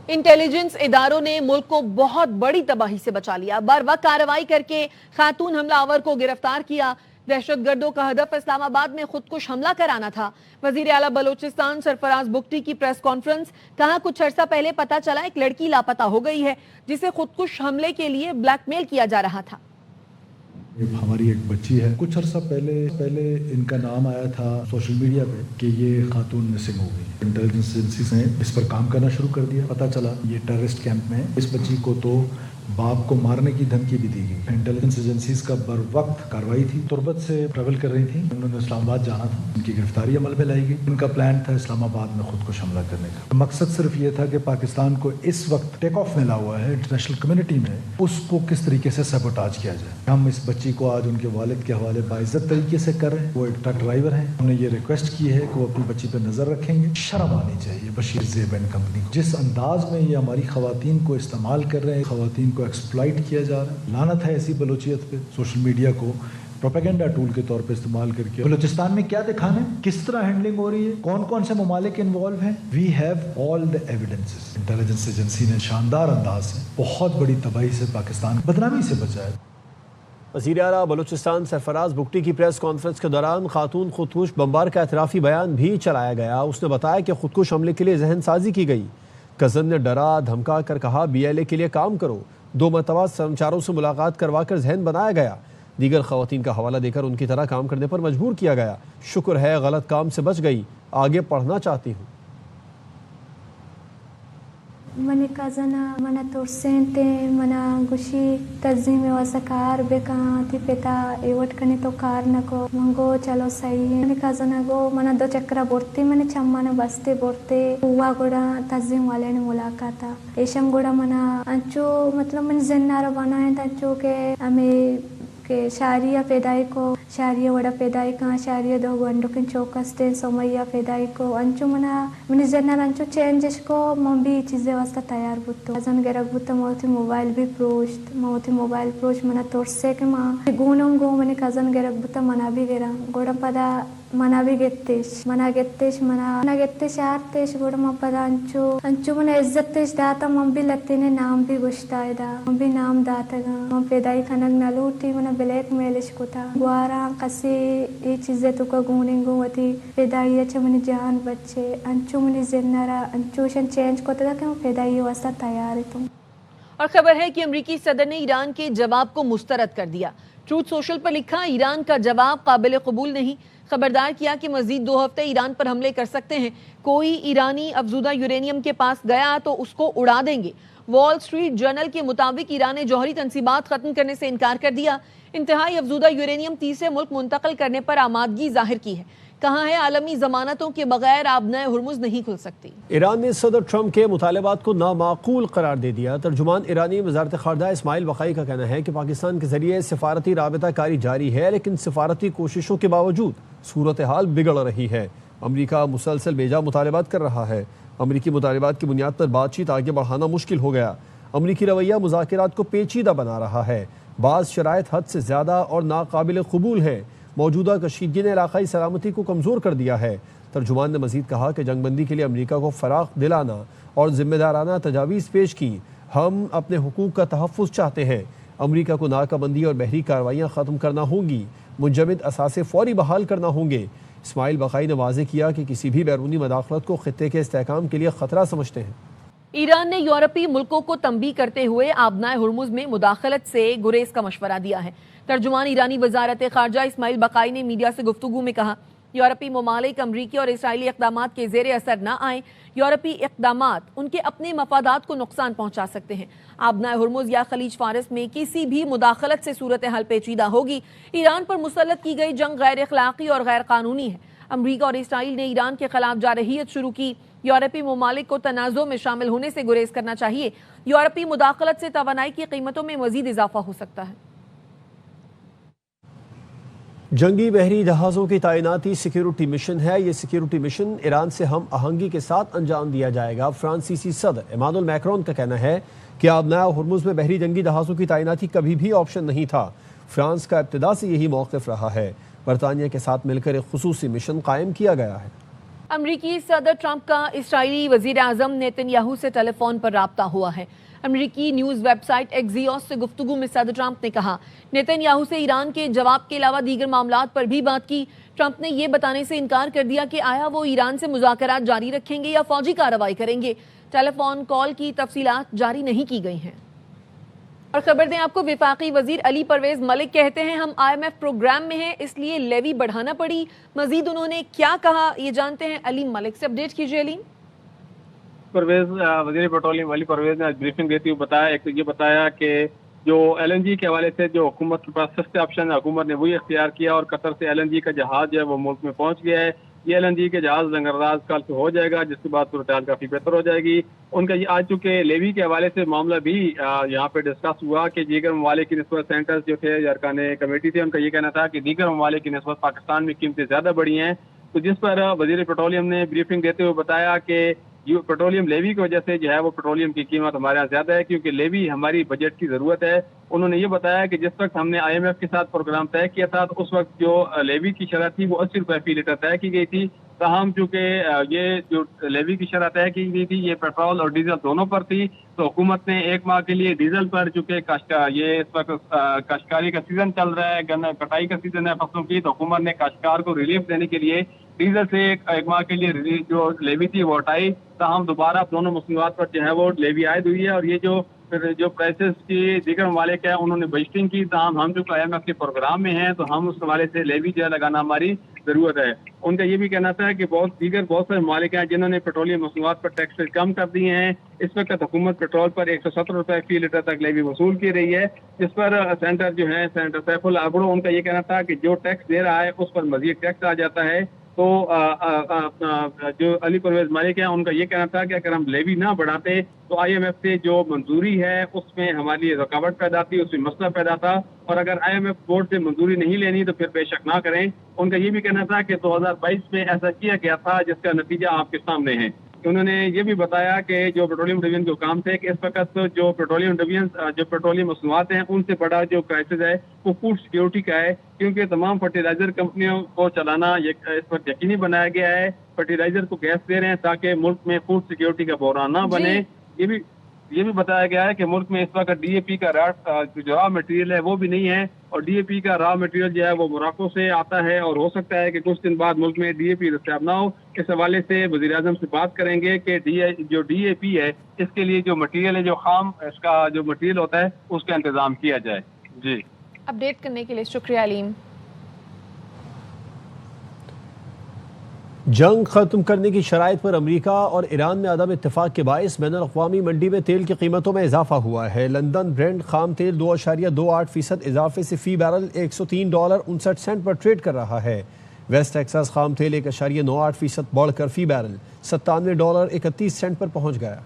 Intelligence इदारों ने मुल्क को बहुत बड़ी तबाही से बचा लिया। बर वक्त कार्रवाई करके खातून हमलावर को गिरफ्तार किया। दहशतगर्दों का हदफ इस्लामाबाद में खुदकुश हमला कराना था। वजीर आला बलोचिस्तान सरफराज बुगटी की प्रेस कॉन्फ्रेंस, कहा कुछ अर्सा पहले पता चला एक लड़की लापता हो गई है जिसे खुदकुश हमले के लिए ब्लैकमेल किया जा रहा था। हमारी एक बच्ची है, कुछ अर्सा पहले इनका नाम आया था सोशल मीडिया पे कि ये खातून मिसिंग हो गई। इंटेलिजेंस एजेंसीज ने इस पर काम करना शुरू कर दिया। पता चला ये टेररिस्ट कैंप में है। इस बच्ची को तो बाप को मारने की धमकी भी दी गई। इंटेलिजेंस एजेंसीज का बर वक्त कार्रवाई थी। तुर्बत से ट्रेवल कर रही थी, उन्होंने इस्लामाबाद जाना था, उनकी गिरफ्तारी अमल में लाई गई। उनका प्लान था इस्लामाबाद में खुदकुश हमला करने का। मकसद सिर्फ ये था कि पाकिस्तान को इस वक्त टेक ऑफ मिला हुआ है इंटरनेशनल कम्युनिटी में, उसको किस तरीके से सबोटाज किया जाए। हम इस बच्ची को आज उनके वालिद के हवाले बाइज्जत तरीके से कर रहे हैं। वो एक ट्रक ड्राइवर हैं, हमने ये रिक्वेस्ट की है कि वो अपनी बच्ची पर नजर रखेंगे। शर्म आनी चाहिए बशीर ज़ेब एंड कंपनी को, जिस अंदाज में ये हमारी खवातीन को इस्तेमाल कर रहे हैं, खवातीन को एक्सप्लॉइट किया जा रहा है। लानत है ऐसी बलोचियत पे। सोशल मीडिया को प्रोपेगेंडा टूल के तौर पे इस्तेमाल करके बलूचिस्तान में क्या दिखाना है, किस तरह हैंडलिंग हो रही है, कौन कौन से ममालिक इन्वॉल्व हैं। We have all the evidences. Intelligence agency ने शानदार अंदाज से बहुत बड़ी तबाही से पाकिस्तान बदनामी से बचाया। वज़ीर आला बलूचिस्तान सरफराज बुगटी की प्रेस कॉन्फ्रेंस के दौरान खातून खुदकुश बमबार का एतराफ़ी बयान भी चलाया गया। उसने बताया कि खुदकुश हमले के लिए जहन साजी की गई। कज़न ने डरा धमका कर कहा BLA के लिए काम करो। 2 मरतबा समाचारों से मुलाकात करवा कर जहन बनाया गया। दीगर खवातीन का हवाला देकर उनकी तरह काम करने पर मजबूर किया गया। शुक्र है गलत काम से बच गई, आगे पढ़ना चाहती हूँ। मन कज़ना मन तोरसेंटे मना गुशी तज़ीम वसकार बेका थी पेता एवट कने तो कार नको मंगो चलो सही है। मन कज़ना गो मन 2 चक्रा बोर्ती मन चम्मन बस्ते बोर्ते हुआ गोड़ा तज़ीम वाले ने मुलाकाता एशम गोड़ा मना अंचो मतलब मन जन्नारा बना है तंचो के हमें के शारिया पेदाई को शारिया वड़ा पेदाई का शारिया 2 गंडो के चौकस्ते समया पेदाई को अंचो मना मन जन्नार अंचो चेंजेस को मम्बी चीजें वास्ता तैयार बुतो अजन गेरक बुतो मोती मोबाइल भी प्रोस्ट मना तोरसे के मां गुणों गो मने कजन गेरक बुतो मना भी गेरा गोड़ा पदा मना भी गेत्तेश मना गेत्तेश आर्तेश गोड़ा मा पदा अंचो मना इज्जत तेश दाता मम्बी लगते ने नाम भी गुश्तायदा मम्बी नाम दातगा मम पेदाई खनक नलूटी मना ब्लैक मेलिश को था गुआरा कसी ये चीजें तो का गुनेंगो वती पेदाई अच्छा मने जान बच्चे अंचो मने जिन्नारा अंचोशन चेंज को था कि मैं पेदाई वास्ता तैयार है तुम। और खबर है कि अमरीकी सदर ने ईरान के जवाब को मुस्तरद कर दिया। ट्रूथ सोशल पर लिखा, ईरान का जवाब काबिल कबूल नहीं। खबरदार किया कि मजीद 2 हफ्ते ईरान पर हमले कर सकते हैं। कोई ईरानी अफजूदा यूरेनियम के पास गया तो उसको उड़ा देंगे। वॉल स्ट्रीट जर्नल के मुताबिक ईरान ने जौहरी तंसीबात खत्म करने से इनकार कर दिया। इंतहाई अफजूदा यूरेनियम तीसरे मुल्क मुंतकिल करने पर आमादगी जाहिर की है। कहा है आलमी जमानतों के बगैर आबनाए हुर्मुज नहीं खुल सकती। ईरान ने सदर ट्रंप के मुतालबात को नामाकूल करार दे दिया। तर्जुमान ईरानी वजारत खारजा इस्माइल बकाई का कहना है कि पाकिस्तान के जरिए सिफारती राबता कारी जारी है, लेकिन सिफारती कोशिशों के बावजूद सूरत हाल बिगड़ रही है। अमरीका मुसलसल बेजा मुतालबात कर रहा है। अमरीकी मुतालबात की बुनियाद पर बातचीत आगे बढ़ाना मुश्किल हो गया। अमरीकी रवैया मुज़ाकिरात को पेचीदा बना रहा है। बाज़ शराइत हद से ज़्यादा और नाकाबिल कबूल है। मौजूदा कशीदगी ने इलाकाई सलामती को कमज़ोर कर दिया है। तर्जुमान ने मज़ीद कहा कि जंगबंदी के लिए अमरीका को फ़राग़ दिलाना और ज़िम्मेदाराना तजावीज़ पेश की। हम अपने हुकूक का तहफ़्फ़ुज़ चाहते हैं। अमरीका को नाकाबंदी और बहरी कार्रवाइयाँ ख़त्म करना होंगी। मुंजमद असासे फ़ौरी बहाल करना होंगे। इस्माइल बकाई ने वाज़ेह किया कि किसी भी बैरूनी मदाखलत को ख़ित्ते के इस्तेहकाम के लिए ख़तरा समझते हैं। ईरान ने यूरोपीय मुल्कों को तंबीह करते हुए आबनाए हुर्मुज में मुदाखलत से गुरेज का मशवरा दिया है। तर्जुमान ईरानी वजारत खारजा इस्माइल बकाई ने मीडिया से गुफ्तगू में कहा, यूरोपीय ममालिक अमरीकी और इसराइली इक़दामात के ज़ेर असर न आए। यूरोपीय इक़दामात उनके अपने मफादात को नुकसान पहुंचा सकते हैं। आबनाए हुर्मुज या खलीज फारस में किसी भी मुदाखलत से सूरत हाल पेचीदा होगी। ईरान पर मुसल्लत की गई जंग गैर अखलाकी और गैर कानूनी है। अमरीका और इसराइल ने ईरान के खिलाफ जारहियत शुरू की। यूरोपीय ममालिक को तनाज़ो में शामिल होने से गुरेज करना चाहिए। यूरोपीय मुदाखलत से तवानाई की कीमतों में मजीद इजाफा हो सकता है। जंगी बहरी जहाज़ों की तैनाती सिक्योरिटी मिशन है। ये सिक्योरिटी मिशन ईरान से हम आहंगी के साथ अंजाम दिया जाएगा। फ्रांसीसी सदर इमानुएल मैक्रोन का कहना है कि आबनाए हुर्मुज में बहरी जंगी जहाज़ों की तैनाती कभी भी ऑप्शन नहीं था। फ्रांस का इब्तिदा से यही मौक़िफ़ रहा है। बरतानिया के साथ मिलकर एक खुसूसी मिशन कायम किया गया है। امریکی صدر ٹرمپ کا اسرائیلی وزیر اعظم نیتن یاہو سے ٹیلی فون پر رابطہ ہوا ہے۔ امریکی نیوز ویب سائٹ ایکزیوس سے گفتگو میں صدر ٹرمپ نے کہا نیتن یاہو سے ایران کے جواب کے علاوہ دیگر معاملات پر بھی بات کی۔ ٹرمپ نے یہ بتانے سے انکار کر دیا کہ آیا وہ ایران سے مذاکرات جاری رکھیں گے یا فوجی کارروائی کریں گے۔ ٹیلی فون کال کی تفصیلات جاری نہیں کی گئی ہیں۔ اور خبر دیں آپ کو، وفاقی وزیر علی پرویز ملک کہتے ہیں ہم IMF پروگرام میں ہیں اس لیے لیوی بڑھانا پڑی۔ مزید انہوں نے کیا کہا یہ جانتے ہیں، علی ملک سے اپڈیٹ کیجیے۔ علی پرویز وزیر پیٹرولیم علی پرویز نے آج بریفنگ دیتے ہوئے بتایا، ایک تو یہ بتایا کہ جو LNG کے حوالے سے جو حکومت کے پاس سستے آپشن حکومت نے وہی اختیار کیا اور قطر سے LNG کا جہاز جو ہے وہ ملک میں پہنچ گیا ہے۔ یہ LNG کے جہاز لنگرداز کل سے ہو جائے گا جس کے بعد صورتحال کافی بہتر ہو جائے گی۔ ان کا یہ آج چونکہ لیوی کے حوالے سے معاملہ بھی یہاں پہ ڈسکس ہوا کہ دیگر ممالک کی نسبت سینٹرز جو تھے یا ارکان کمیٹی تھے ان کا یہ کہنا تھا کہ دیگر ممالک کی نسبت پاکستان میں قیمتیں زیادہ بڑھی ہیں، تو جس پر وزیر پیٹرولیم نے بریفنگ دیتے ہوئے بتایا کہ پیٹرولیم لیوی کی وجہ سے جو ہے وہ پیٹرولیم کی قیمت ہمارے یہاں زیادہ ہے کیونکہ لیوی ہماری بجٹ کی ضرورت ہے۔ انہوں نے یہ بتایا کہ جس وقت ہم نے IMF کے ساتھ پروگرام طے کیا تھا تو اس وقت جو لیوی کی شرح تھی وہ 80 روپے فی لیٹر طے کی گئی تھی، تاہم چونکہ یہ جو لیوی کی شرح طے کی گئی تھی یہ پیٹرول اور ڈیزل دونوں پر تھی، تو حکومت نے ایک ماہ کے لیے ڈیزل پر چونکہ یہ اس وقت کاشتکاری کا سیزن چل رہا ہے، گنا کٹائی کا سیزن ہے فصلوں کی، تو حکومت نے کاشتکار کو ریلیف دینے کے لیے ڈیزل سے ایک ماہ کے لیے جو لیوی تھی وہ ہٹائی، تاہم دوبارہ دونوں مصنوعات پر جو ہے وہ لیوی عائد ہوئی ہے۔ اور یہ جو پرائسز کی دیگر ممالک ہیں انہوں نے بجٹنگ کی، تاہم ہم جو IMF کے پروگرام میں ہیں تو ہم اس حوالے سے لیوی جو ہے لگانا ہماری ضرورت ہے۔ ان کا یہ بھی کہنا تھا کہ بہت سارے ممالک ہیں جنہوں نے پیٹرولیم مصنوعات پر ٹیکس کم کر دیے ہیں۔ اس وقت حکومت پیٹرول پر 170 روپے فی لیٹر تک لیوی وصول کی رہی ہے، جس پر سینٹر جو ہے سینٹر سیف العبرو ان کا یہ کہنا تھا کہ جو ٹیکس دے رہا ہے اس پر مزید ٹیکس آ جاتا ہے۔ تو جو علی پرویز ملک ہیں ان کا یہ کہنا تھا کہ اگر ہم لیوی نہ بڑھاتے تو IMF سے جو منظوری ہے اس میں ہماری رکاوٹ پیدا تھی، اس میں مسئلہ پیدا تھا، اور اگر IMF بورڈ سے منظوری نہیں لینی تو پھر بے شک نہ کریں۔ ان کا یہ بھی کہنا تھا کہ 2022 میں ایسا کیا گیا تھا جس کا نتیجہ آپ کے سامنے ہے۔ انہوں نے یہ بھی بتایا کہ جو پیٹرولیم ڈویژن کے حکام تھے کہ اس وقت جو پیٹرولیم مصنوعات ہیں ان سے بڑا جو کرائسس ہے وہ فوڈ سیکیورٹی کا ہے، کیونکہ تمام فرٹیلائزر کمپنیوں کو چلانا اس وقت یقینی بنایا گیا ہے، فرٹیلائزر کو گیس دے رہے ہیں تاکہ ملک میں فوڈ سیکیورٹی کا بحران نہ بنے۔ یہ بھی بتایا گیا ہے کہ ملک میں اس وقت DAP کا جو را مٹیریل ہے وہ بھی نہیں ہے، اور DAP کا را مٹیریل جو ہے وہ موراکو سے آتا ہے، اور ہو سکتا ہے کہ کچھ دن بعد ملک میں DAP دستیاب نہ ہو۔ اس حوالے سے وزیر اعظم سے بات کریں گے کہ جو DAP ہے اس کے لیے جو مٹیریل ہے، جو خام اس کا جو مٹیریل ہوتا ہے اس کا انتظام کیا جائے۔ جی، اپڈیٹ کرنے کے لیے شکریہ علیم۔ جنگ ختم کرنے کی شرائط پر امریکہ اور ایران میں عدم اتفاق کے باعث بین الاقوامی منڈی میں تیل کی قیمتوں میں اضافہ ہوا ہے۔ لندن برینٹ خام تیل 2.28% اضافے سے فی بیرل $103.59 پر ٹریڈ کر رہا ہے۔ ویسٹ ٹیکساس خام تیل 1.98% بڑھ کر فی بیرل $97.31 پر پہنچ گیا۔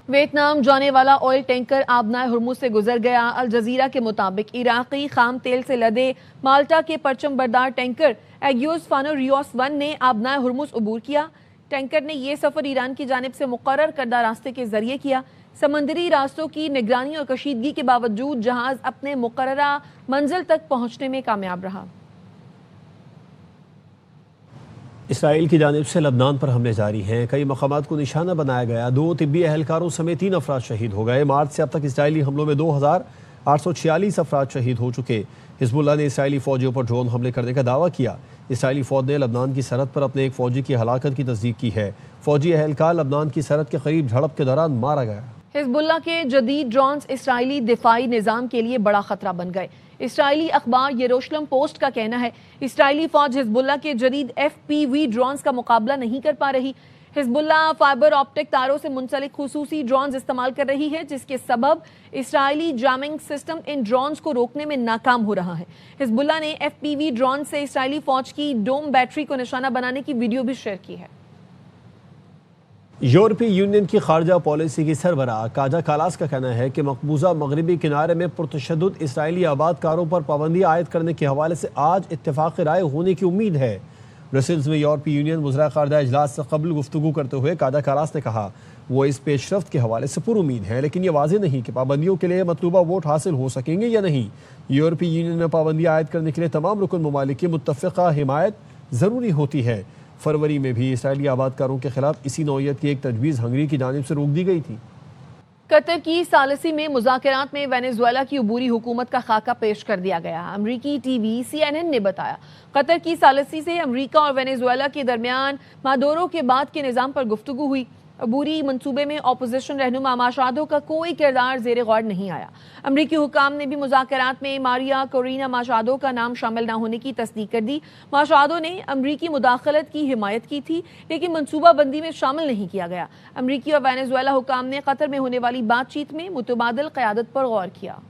ویتنام جانے والا آئل ٹینکر آبنائے ہرمز سے گزر گیا۔ الجزیرہ کے مطابق عراقی خام تیل سے لدے مالٹا کے پرچم بردار ٹینکر ایگیوس فانو ریوس 1 نے آبنائے ہرمز عبور کیا۔ ٹینکر نے یہ سفر ایران کی جانب سے مقرر کردہ راستے کے ذریعے کیا۔ سمندری راستوں کی نگرانی اور کشیدگی کے باوجود جہاز اپنے مقررہ منزل تک پہنچنے میں کامیاب رہا۔ اسرائیل کی جانب سے لبنان پر حملے جاری ہیں، کئی مقامات کو نشانہ بنایا گیا، 2 طبی اہلکاروں سمیت 3 افراد شہید ہو گئے۔ مارچ سے اب تک اسرائیلی حملوں میں 2846 افراد شہید ہو چکے۔ حزب اللہ نے اسرائیلی فوجیوں پر ڈرون حملے کرنے کا دعویٰ کیا۔ اسرائیلی فوج نے لبنان کی سرحد پر اپنے ایک فوجی کی ہلاکت کی تصدیق کی ہے۔ فوجی اہلکار لبنان کی سرحد کے قریب جھڑپ کے دوران مارا گیا۔ حزب اللہ کے جدید ڈرونز اسرائیلی دفاعی نظام کے لیے بڑا خطرہ بن گئے۔ اسرائیلی اخبار یروشلم پوسٹ کا کہنا ہے اسرائیلی فوج حزب اللہ کے جدید FPV ڈرونز کا مقابلہ نہیں کر پا رہی۔ حزب اللہ فائبر آپٹک تاروں سے منسلک خصوصی ڈرونز استعمال کر رہی ہے، جس کے سبب اسرائیلی جامنگ سسٹم ان ڈرونز کو روکنے میں ناکام ہو رہا ہے۔ حزب اللہ نے FPV ڈرون سے اسرائیلی فوج کی ڈوم بیٹری کو نشانہ بنانے کی ویڈیو بھی شیئر کی ہے۔ یورپی یونین کی خارجہ پالیسی کی سربراہ کاجا کالاس کا کہنا ہے کہ مقبوضہ مغربی کنارے میں پرتشدد اسرائیلی آباد کاروں پر پابندی عائد کرنے کے حوالے سے آج اتفاق رائے ہونے کی امید ہے۔ برسلز میں یورپی یونین وزراء خارجہ اجلاس سے قبل گفتگو کرتے ہوئے کاجا کالاس نے کہا وہ اس پیش رفت کے حوالے سے پر امید ہے، لیکن یہ واضح نہیں کہ پابندیوں کے لیے مطلوبہ ووٹ حاصل ہو سکیں گے یا نہیں۔ یورپی یونین میں پابندی عائد کرنے کے لیے تمام رکن ممالک کی متفقہ حمایت ضروری ہوتی ہے۔ फरवरी में भी इसराइली आबादकारों के खिलाफ इसी नौयत की एक तजवीज़ हंगरी की जानिब से रोक दी गई थी। कतर की सालसी में मुज़ाकरात में वेनेजुएला की अबूरी हुकूमत का खाका पेश कर दिया गया। अमरीकी टीवी CNN ने बताया कतर की सालसी से अमरीका और वेनेजुएला के दरमियान मादोरो के बाद के निज़ाम पर गुफ्तगू हुई। अबूरी मंसूबे में अपोजिशन रहनुमा माशादो का कोई किरदार ज़ेर गौर नहीं आया। अमरीकी हुकाम ने भी मुज़ाकरात में मारिया कोरिना माशादो का नाम शामिल न होने की तस्दीक कर दी। माशादो ने अमरीकी मुदाखलत की हिमायत की थी लेकिन मनसूबा बंदी में शामिल नहीं किया गया। अमरीकी और वेनेजुएला हुकाम ने कतर में होने वाली बातचीत में मुतबादिल क़यादत पर गौर किया।